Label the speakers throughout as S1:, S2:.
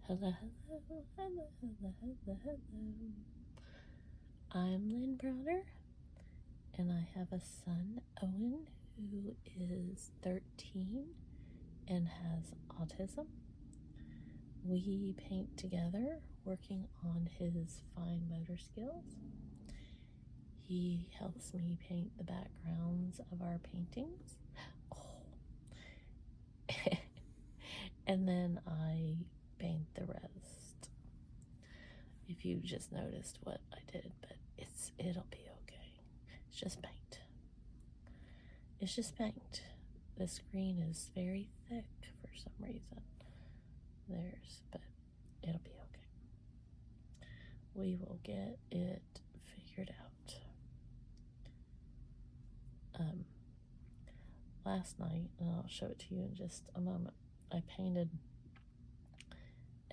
S1: Hello, hello, hello, hello, hello, hello. I'm Lynn Browner, and I have a son, Owen, who is 13 and has autism. We paint together, working on his fine motor skills. He helps me paint the backgrounds of our paintings. And then I paint the rest. If you just noticed what I did, but it'll be okay. It's just paint. It's just paint. The screen is very thick for some reason. But it'll be okay. We will get it figured out. Last night, and I'll show it to you in just a moment, I painted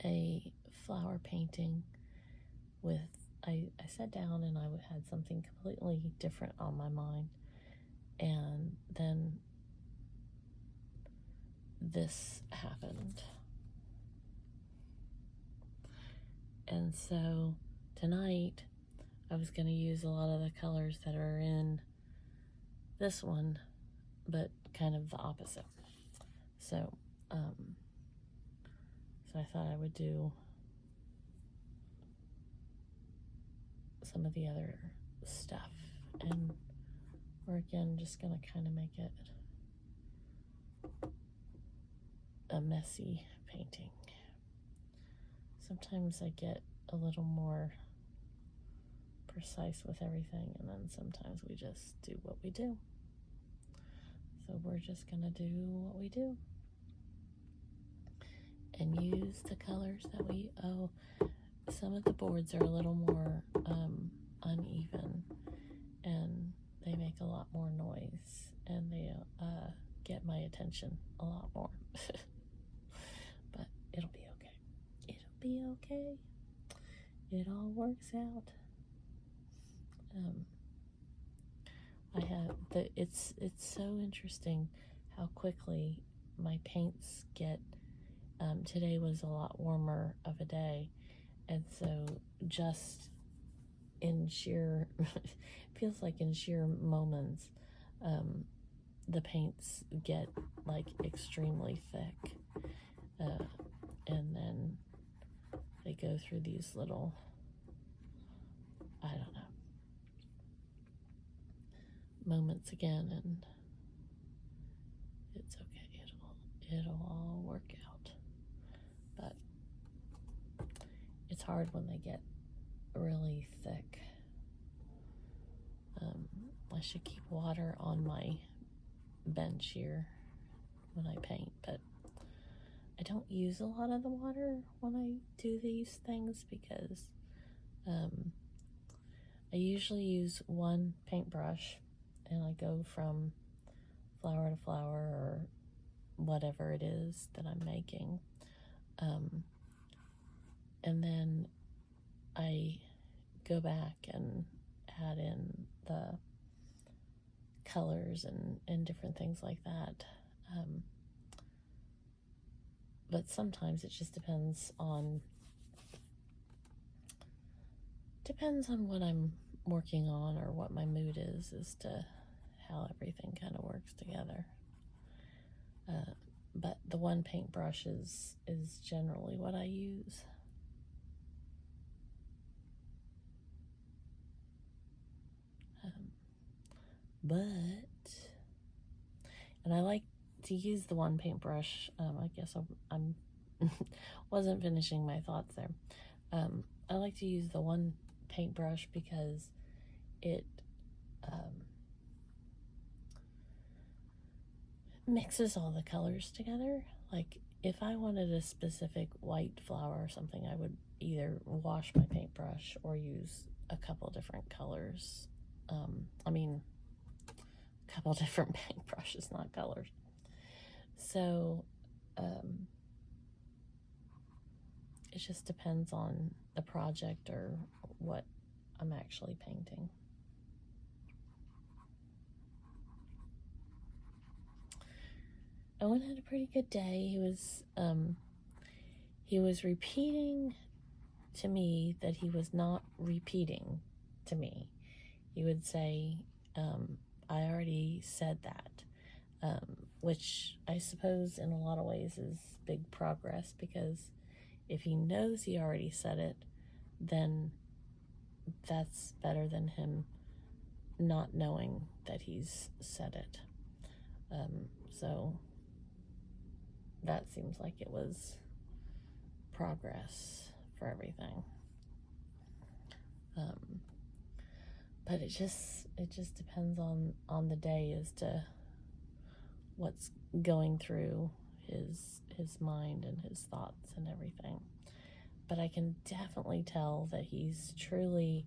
S1: a flower painting with, I sat down and I had something completely different on my mind, and then this happened. And so tonight I was going to use a lot of the colors that are in this one, but kind of the opposite. So I thought I would do some of the other stuff, and we're again just gonna kind of make it a messy painting. Sometimes I get a little more precise with everything, and then sometimes we just do what we do. So we're just gonna do what we do and use the colors that we owe. Some of the boards are a little more uneven, and they make a lot more noise, and they get my attention a lot more. But it'll be okay. It'll be okay. It all works out. It's so interesting how quickly my paints get. Today was a lot warmer of a day, and so just in sheer feels like in sheer moments, the paints get like extremely thick, and then they go through these little, I don't know, moments again, and it's okay. It'll all work out. But it's hard when they get really thick. I should keep water on my bench here when I paint, but I don't use a lot of the water when I do these things because I usually use one paintbrush, and I go from flower to flower or whatever it is that I'm making, and then I go back and add in the colors and different things like that. But sometimes it just depends on what I'm working on or what my mood is as to how everything kind of works together. But the one paintbrush is generally what I use. And I like to use the one paintbrush. I guess I'm wasn't finishing my thoughts there. I like to use the one paintbrush because it mixes all the colors together. Like if I wanted a specific white flower or something, I would either wash my paintbrush or use a couple different colors. A couple different paintbrushes, not colors. So it just depends on the project or what I'm actually painting. Owen had a pretty good day. he was repeating to me that he was not repeating to me. He would say, I already said that, which I suppose in a lot of ways is big progress, because if he knows he already said it, then that's better than him not knowing that he's said it. So that seems like it was progress for everything. But it just depends on the day as to what's going through his mind and his thoughts and everything. But I can definitely tell that he's truly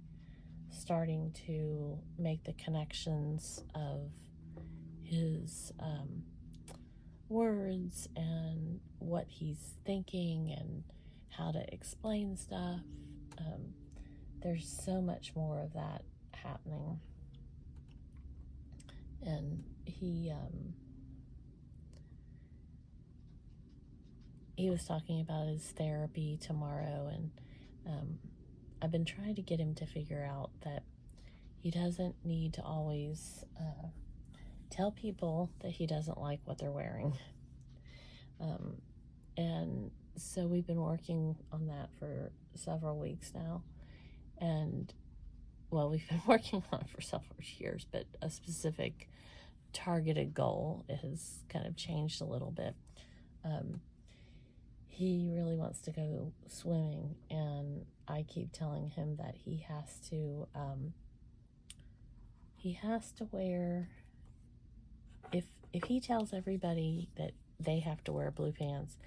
S1: starting to make the connections of his words and what he's thinking and how to explain stuff. There's so much more of that happening. And he was talking about his therapy tomorrow, and I've been trying to get him to figure out that he doesn't need to always tell people that he doesn't like what they're wearing. And so we've been working on that for several weeks now. And, well, we've been working on it for several years, but a specific targeted goal has kind of changed a little bit. He really wants to go swimming, and I keep telling him that he has to wear, if he tells everybody that they have to wear blue pants,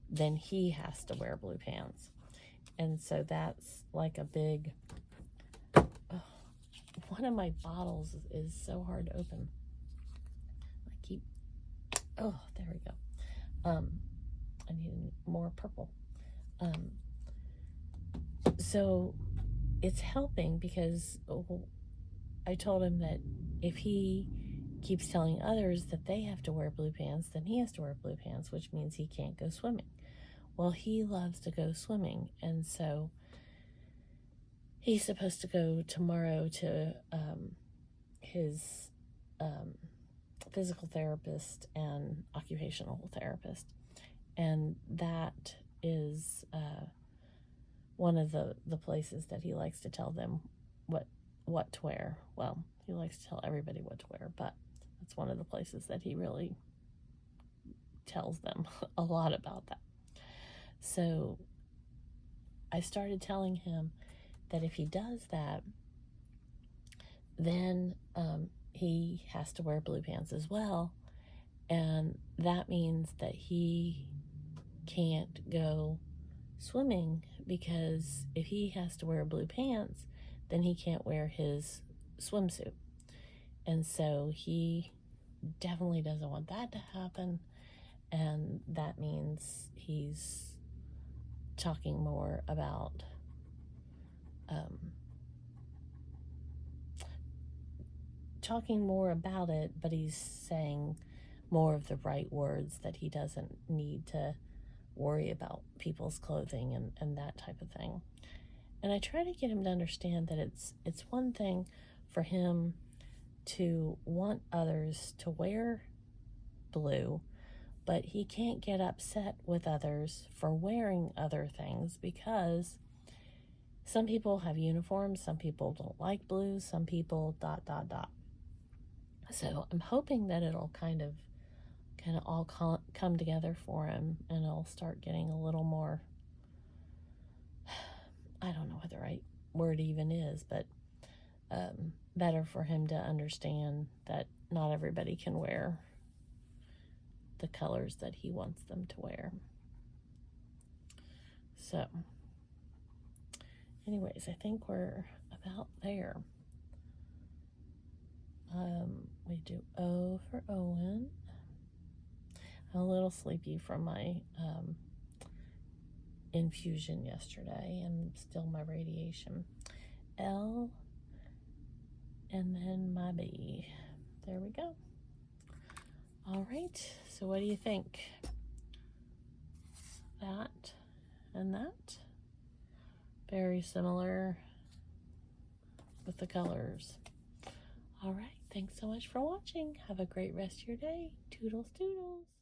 S1: then he has to wear blue pants. And so that's like a big, one of my bottles is so hard to open. There we go. I need more purple. So it's helping, because I told him that if he keeps telling others that they have to wear blue pants, then he has to wear blue pants, which means he can't go swimming. Well, he loves to go swimming, and so he's supposed to go tomorrow to his physical therapist and occupational therapist. And that is one of the places that he likes to tell them what to wear. Well, he likes to tell everybody what to wear, but that's one of the places that he really tells them a lot about that. So I started telling him that if he does that, then he has to wear blue pants as well. And that means that he can't go swimming, because if he has to wear blue pants, then he can't wear his swimsuit. And so he definitely doesn't want that to happen. And that means he's talking more about it, but he's saying more of the right words, that he doesn't need to worry about people's clothing and that type of thing. And I try to get him to understand that it's one thing for him to want others to wear blue, but he can't get upset with others for wearing other things, because some people have uniforms, some people don't like blue, some people ... So I'm hoping that it'll kind of all come together for him, and it'll start getting a little more, I don't know what the right word even is, but better for him to understand that not everybody can wear the colors that he wants them to wear. So anyways, I think we're about there. We do O for Owen. I'm a little sleepy from my infusion yesterday and still my radiation. L, and then my B. There we go. All right, so what do you think? That and that. Very similar with the colors. All right, thanks so much for watching. Have a great rest of your day. Toodles, toodles.